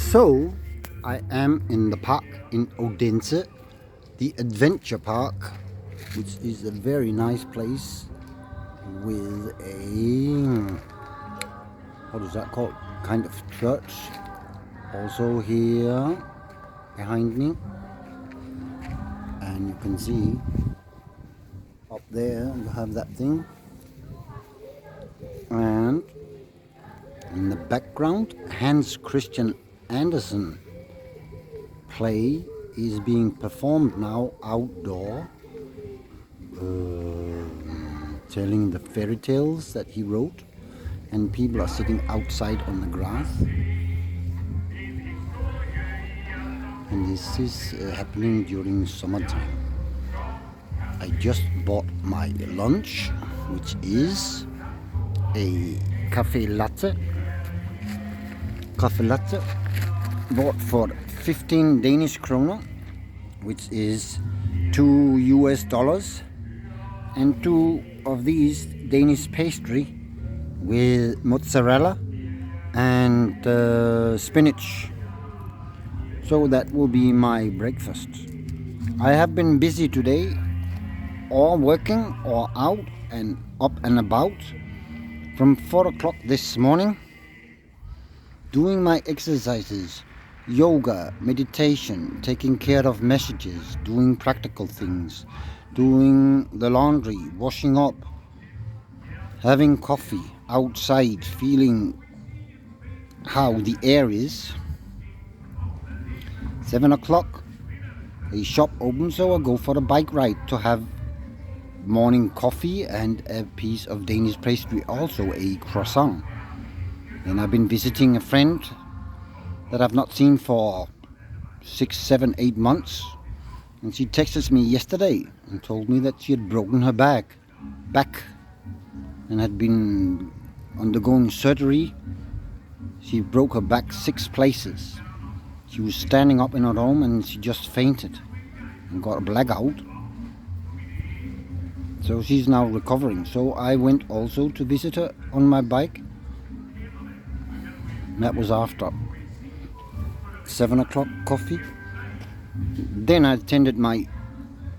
So, I am in the park in Odense, the adventure park, which is a very nice place with a, what is that called? Kind of church. Also here behind me. And you can see up there you have that thing. And in the background, Hans Christian Andersen play is being performed now outdoor, telling the fairy tales that he wrote, and people are sitting outside on the grass. And this is happening during summertime. I just bought my lunch, which is a cafe latte. Bought for 15 Danish kroner, which is $2, and 2 of these Danish pastry with mozzarella and spinach. So that will be my breakfast. I have been busy today, or working or out and up and about from 4 o'clock this morning, doing my exercises, yoga, meditation, taking care of messages, doing practical things, doing the laundry, washing up, having coffee outside, feeling how the air is. 7 o'clock, a shop opens, so I go for a bike ride to have morning coffee and a piece of Danish pastry, also a croissant. And I've been visiting a friend that I've not seen for 6, 7, 8 months. And she texted me yesterday and told me that she had broken her back and had been undergoing surgery. She broke her back 6 places. She was standing up in her home and she just fainted and got a blackout. So she's now recovering. So I went also to visit her on my bike. That was after 7 o'clock coffee. Then I attended my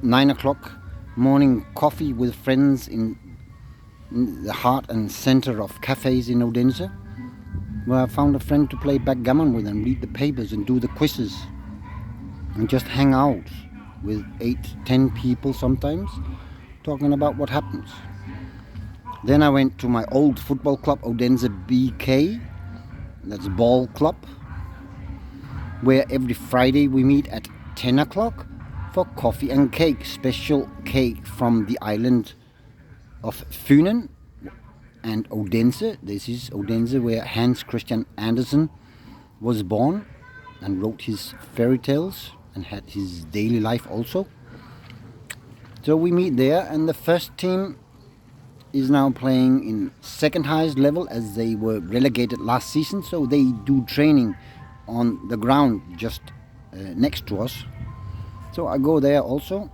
9 o'clock morning coffee with friends in the heart and center of cafes in Odense, where I found a friend to play backgammon with and read the papers and do the quizzes and just hang out with 8, 10 people sometimes, talking about what happens. Then I went to my old football club, Odense BK, that's a ball club, where every Friday we meet at 10 o'clock for coffee and cake, special cake from the island of Funen and Odense. This is Odense, where Hans Christian Andersen was born and wrote his fairy tales and had his daily life also. So we meet there, and the first team is now playing in second highest level, as they were relegated last season, so they do training on the ground just next to us. So I go there also.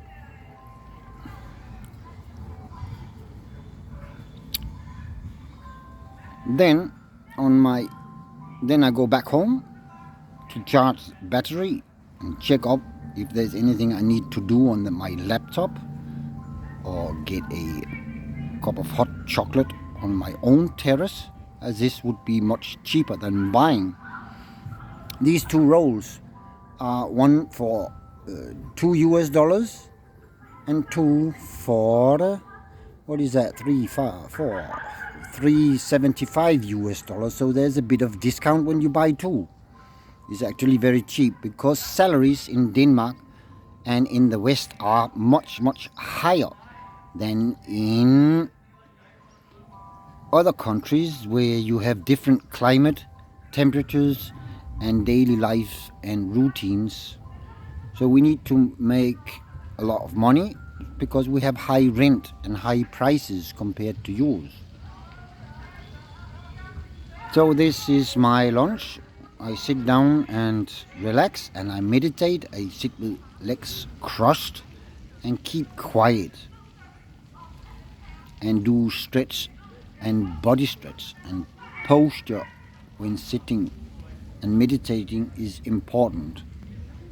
Then I go back home to charge battery and check up if there's anything I need to do on my laptop, or get a cup of hot chocolate on my own terrace, as this would be much cheaper than buying. These 2 rolls are one for $2 and 2 for what is that, $3.75. So there's a bit of discount when you buy 2. It's actually very cheap, because salaries in Denmark and in the West are much, much higher than in other countries where you have different climate, temperatures, and daily life and routines. So we need to make a lot of money because we have high rent and high prices compared to yours. So this is my lunch. I sit down and relax, and I meditate. I sit with legs crossed and keep quiet and do stretch and body stretch and posture when sitting and meditating is important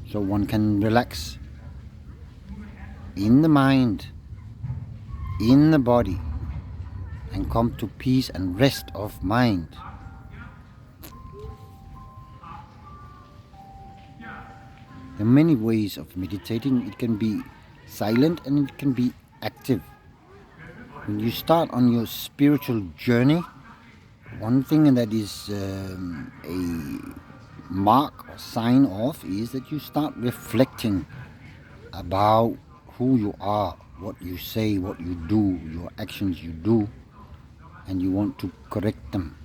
so one can relax in the mind, in the body, and come to peace and rest of mind. There are many ways of meditating. It can be silent and it can be active. When you start on your spiritual journey, one thing that is a mark or sign of is that you start reflecting about who you are, what you say, what you do, your actions you do, and you want to correct them.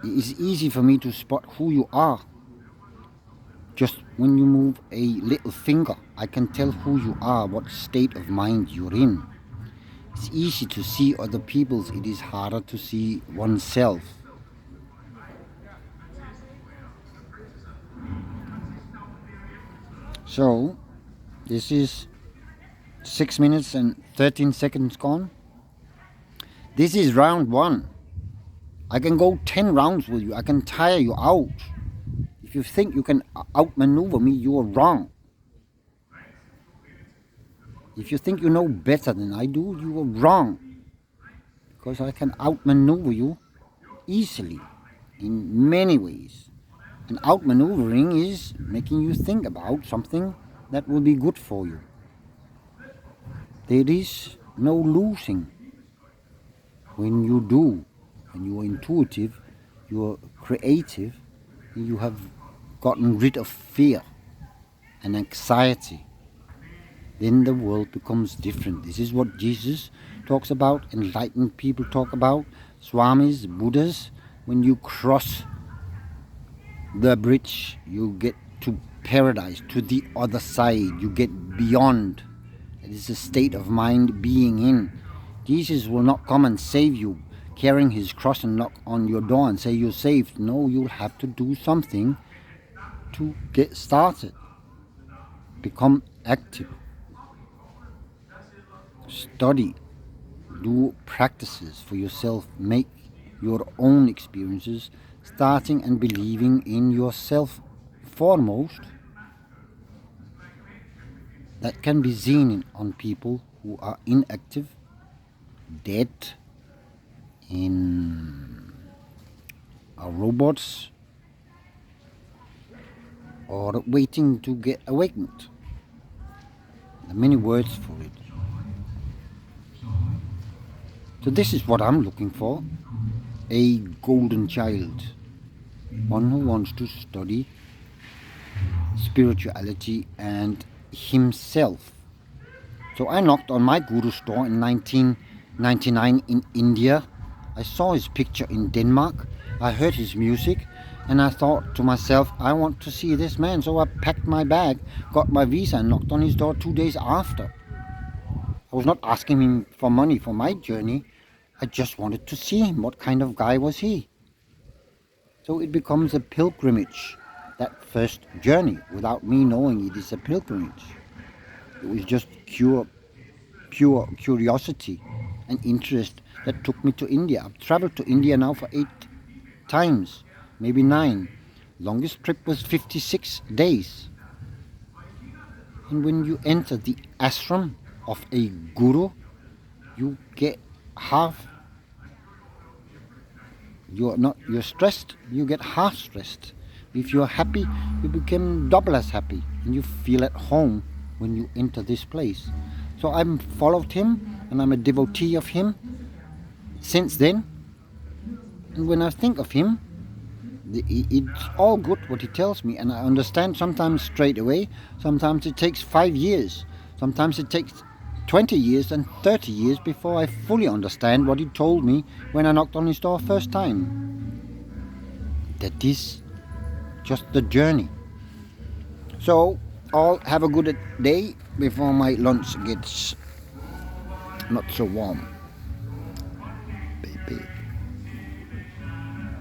It's easy for me to spot who you are. Just when you move a little finger, I can tell who you are, what state of mind you're in. It's easy to see other people's, it is harder to see oneself. So, this is 6 minutes and 13 seconds gone. This is round 1. I can go 10 rounds with you. I can tire you out. If you think you can outmaneuver me, you are wrong. If you think you know better than I do, you are wrong. Because I can outmaneuver you easily in many ways. And outmaneuvering is making you think about something that will be good for you. There is no losing when you do. When you are intuitive, you are creative, you have gotten rid of fear and anxiety. Then the world becomes different. This is what Jesus talks about, enlightened people talk about, Swamis, Buddhas. When you cross the bridge, you get to paradise, to the other side, you get beyond. It is a state of mind being in. Jesus will not come and save you, carrying his cross and knock on your door and say you're saved. No, you'll have to do something to get started. Become active. Study. Do practices for yourself. Make your own experiences, starting and believing in yourself foremost. That can be seen on people who are inactive, dead, in robots, or waiting to get awakened. There are many words for it. So this is what I'm looking for. A golden child. One who wants to study spirituality and himself. So I knocked on my guru's door in 1999 in India. I saw his picture in Denmark. I heard his music. And I thought to myself, I want to see this man. So I packed my bag, got my visa and knocked on his door 2 days after. I was not asking him for money for my journey. I just wanted to see him. What kind of guy was he? So it becomes a pilgrimage, that first journey, without me knowing it is a pilgrimage. It was just pure curiosity and interest that took me to India. I've traveled to India now for 8 times, maybe 9. Longest trip was 56 days. And when you enter the ashram of a guru, you get half. You're stressed, you get half stressed. If you're happy, you become double as happy, and you feel at home when you enter this place. So I've followed him, and I'm a devotee of him since then. And when I think of him, it's all good what he tells me, and I understand sometimes straight away. Sometimes it takes 5 years. Sometimes it takes 20 years and 30 years before I fully understand what he told me when I knocked on his door first time. That is just the journey. So, all have a good day before my lunch gets not so warm.